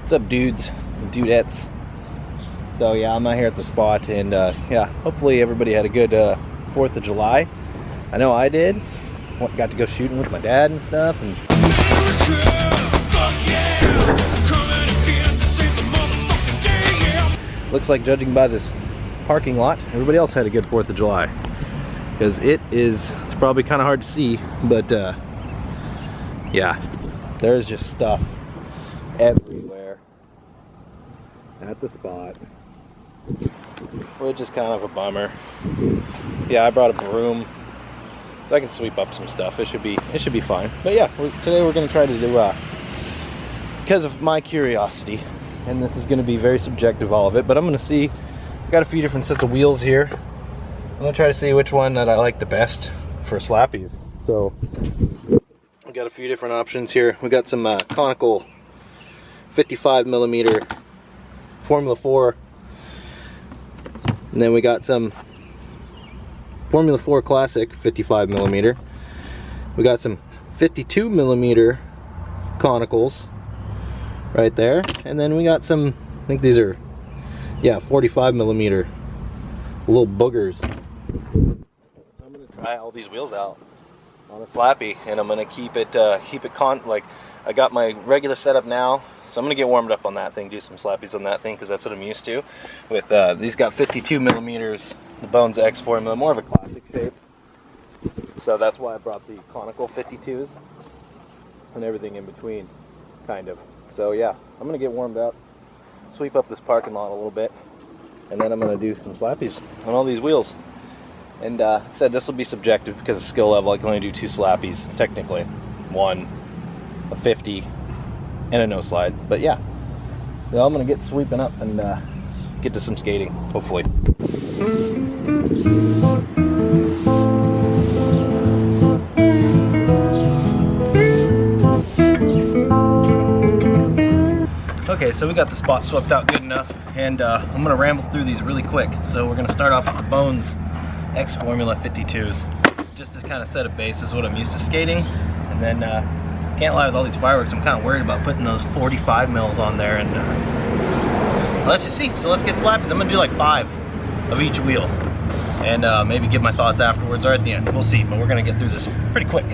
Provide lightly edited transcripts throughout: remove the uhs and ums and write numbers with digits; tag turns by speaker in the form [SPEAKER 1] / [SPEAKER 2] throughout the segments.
[SPEAKER 1] What's up, dudes and dudettes? So yeah, I'm out here at the spot, and yeah, hopefully everybody had a good 4th of July. I know I did. Got to go shooting with my dad and stuff, and looks like, judging by this parking lot, everybody else had a good 4th of July, because it's probably kind of hard to see, but yeah, there's just stuff everywhere at the spot, which is kind of a bummer. Yeah, I brought a broom so I can sweep up some stuff. It should be fine. But yeah, today we're going to try to do, because of my curiosity, and this is going to be very subjective, all of it, but I'm going to see. I've got a few different sets of wheels here. I'm going to try to see which one that I like the best for SLAPPY'S. So we got a few different options here. We got some conical 55mm Formula 4, and then we got some Formula 4 Classic 55mm. We got some 52mm conicals right there, and then we got some, I think these are, yeah, 45mm little boogers. So I'm gonna try all these wheels out on a SLAPPY, and I'm gonna keep it like I got my regular setup now, so I'm gonna get warmed up on that thing, do some SLAPPY'S on that thing, because that's what I'm used to. With these got 52mm, the Bones X formula, more of a classic shape. So that's why I brought the conical 52s and everything in between, kind of. So yeah, I'm gonna get warmed up, sweep up this parking lot a little bit, and then I'm gonna do some SLAPPY'S on all these wheels. And like I said, this will be subjective because of skill level. I can only do 2 SLAPPY'S technically, one a 50 and a no slide. But yeah, so I'm gonna get sweeping up and get to some skating, hopefully. Okay, so we got the spot swept out good enough, and I'm gonna ramble through these really quick. So we're gonna start off with the Bones X Formula 52s, just to kind of set a base. This is what I'm used to skating, and then can't lie, with all these fireworks, I'm kind of worried about putting those 45 mils on there, and let's just see. So let's get SLAPPY'S. I'm gonna do like 5 of each wheel, and maybe give my thoughts afterwards or at the end. We'll see, but we're gonna get through this pretty quick.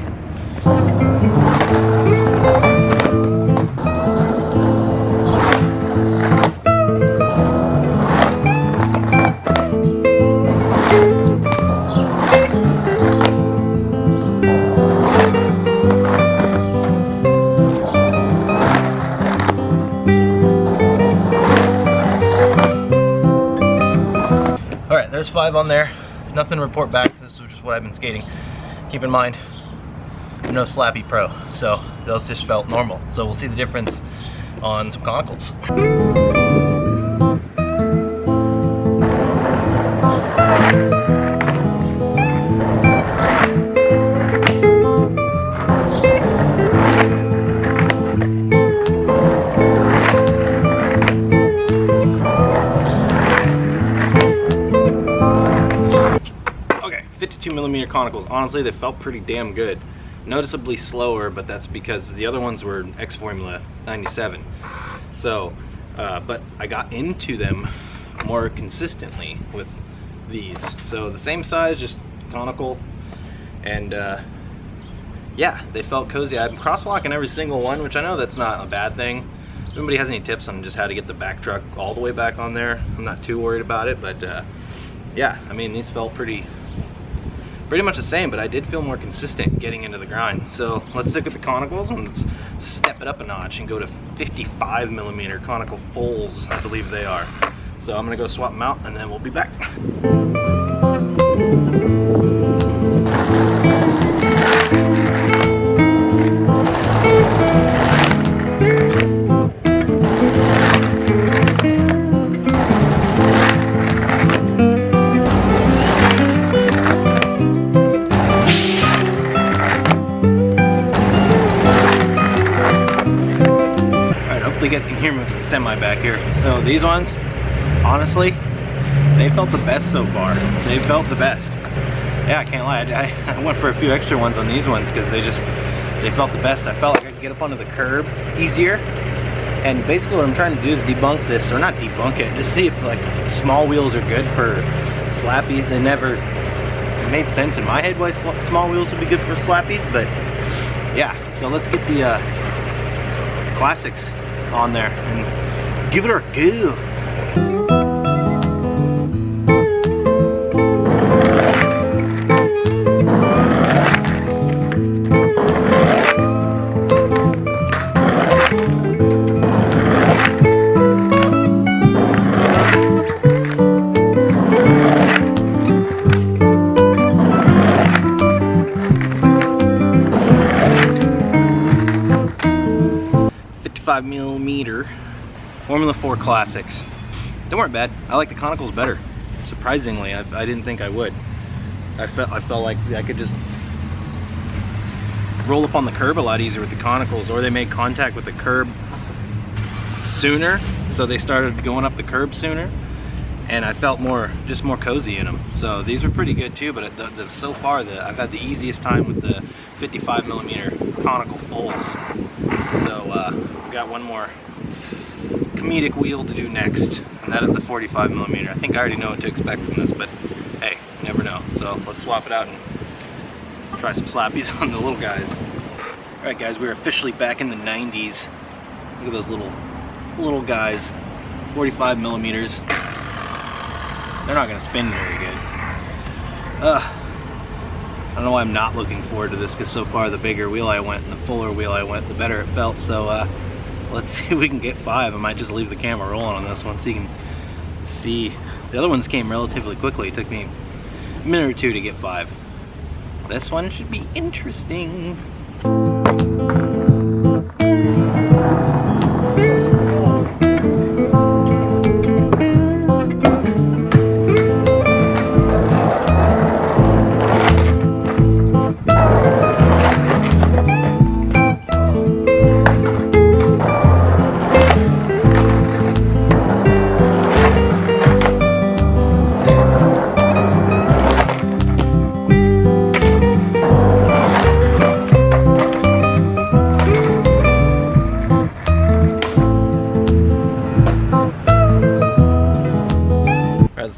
[SPEAKER 1] There's 5 on there. Nothing to report back. This is just what I've been skating. Keep in mind, I'm no SLAPPY pro, so those just felt normal. So we'll see the difference on some conicals. Conicals, honestly, they felt pretty damn good. Noticeably slower, but that's because the other ones were X Formula 97. So, but I got into them more consistently with these. So the same size, just conical, and yeah, they felt cozy. I'm cross-locking every single one, which I know that's not a bad thing. If anybody has any tips on just how to get the back truck all the way back on there, I'm not too worried about it. But yeah, I mean, these felt pretty much the same, but I did feel more consistent getting into the grind. So let's stick with the conicals and let's step it up a notch and go to 55mm conical fulls, I believe they are. So I'm gonna go swap them out and then we'll be back. You guys can hear me with the semi back here. So these ones, honestly, they felt the best so far. They felt the best. Yeah, I can't lie. I went for a few extra ones on these ones because they felt the best. I felt like I could get up onto the curb easier. And basically what I'm trying to do is debunk this, or not debunk it, just see if like small wheels are good for SLAPPY'S. It never made sense in my head why small wheels would be good for SLAPPY'S, but yeah. So let's get the classics on there and give it a go. 55mm Formula 4 Classics. They weren't bad. I like the conicals better. Surprisingly, I didn't think I would. I felt like I could just roll up on the curb a lot easier with the conicals, or they made contact with the curb sooner, so they started going up the curb sooner, and I felt just more cozy in them. So these were pretty good too, but so far I've had the easiest time with the 55mm conical fulls. So we got one more comedic wheel to do next, and that is the 45mm. I think I already know what to expect from this, but hey, you never know. So let's swap it out and try some SLAPPY'S on the little guys. Alright guys, we're officially back in the 90s. Look at those little guys, 45mm. They're not going to spin very good. I don't know why I'm not looking forward to this, because so far the bigger wheel I went and the fuller wheel I went, the better it felt. So let's see if we can get 5. I might just leave the camera rolling on this one so you can see. The other ones came relatively quickly. It took me a minute or two to get 5. This one should be interesting.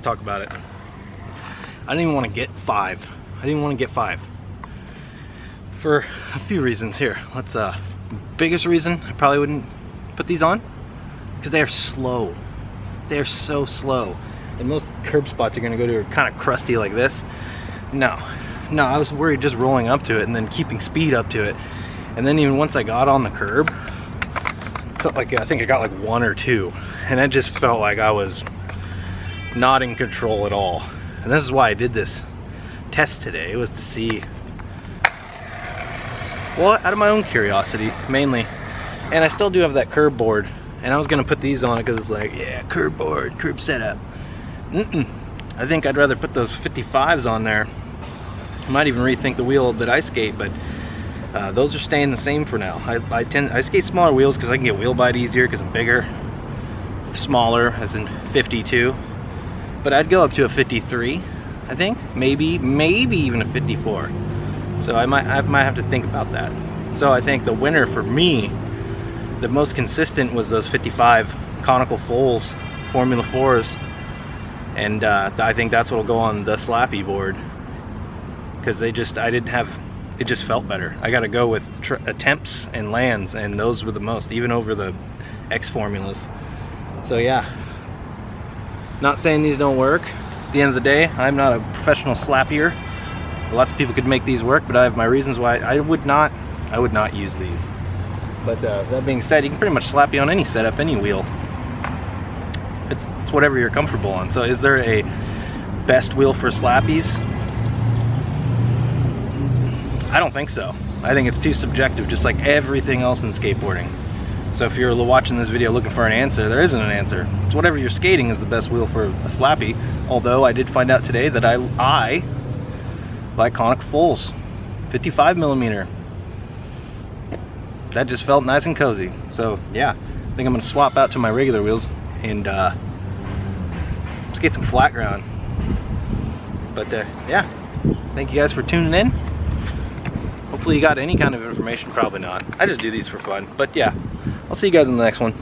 [SPEAKER 1] Talk about it. I didn't even want to get 5. I didn't want to get 5 for a few reasons here. Let's biggest reason I probably wouldn't put these on, because they are slow. They are so slow, and most curb spots you're gonna go to are kind of crusty like this. No, I was worried just rolling up to it and then keeping speed up to it, and then even once I got on the curb, felt like I think I got like 1 or 2, and it just felt like I was not in control at all. And this is why I did this test today. It was to see, well, out of my own curiosity mainly. And I still do have that curb board, and I was gonna put these on it because it's like, yeah, curb board, curb setup. I think I'd rather put those 55s on there. I might even rethink the wheel that I skate, but those are staying the same for now. I skate smaller wheels because I can get wheel bite easier because I'm bigger. Smaller as in 52. But I'd go up to a 53, I think, maybe even a 54. So I might have to think about that. So I think the winner for me, the most consistent, was those 55 conical fulls, Formula 4s, and I think that's what'll go on the SLAPPY board, because it just felt better. I got to go with attempts and lands, and those were the most, even over the X formulas. So yeah. Not saying these don't work. At the end of the day, I'm not a professional slappier. Lots of people could make these work, but I have my reasons why I would not use these. But that being said, you can pretty much SLAPPY on any setup, any wheel. It's whatever you're comfortable on. So is there a best wheel for SLAPPY'S? I don't think so. I think it's too subjective, just like everything else in skateboarding. So if you're watching this video looking for an answer, there isn't an answer. It's whatever you're skating is the best wheel for a SLAPPY. Although I did find out today that I like conical fulls, 55mm. That just felt nice and cozy. So yeah, I think I'm gonna swap out to my regular wheels and skate some flat ground. But yeah, thank you guys for tuning in. Hopefully you got any kind of information. Probably not. I just do these for fun. But yeah, I'll see you guys in the next one.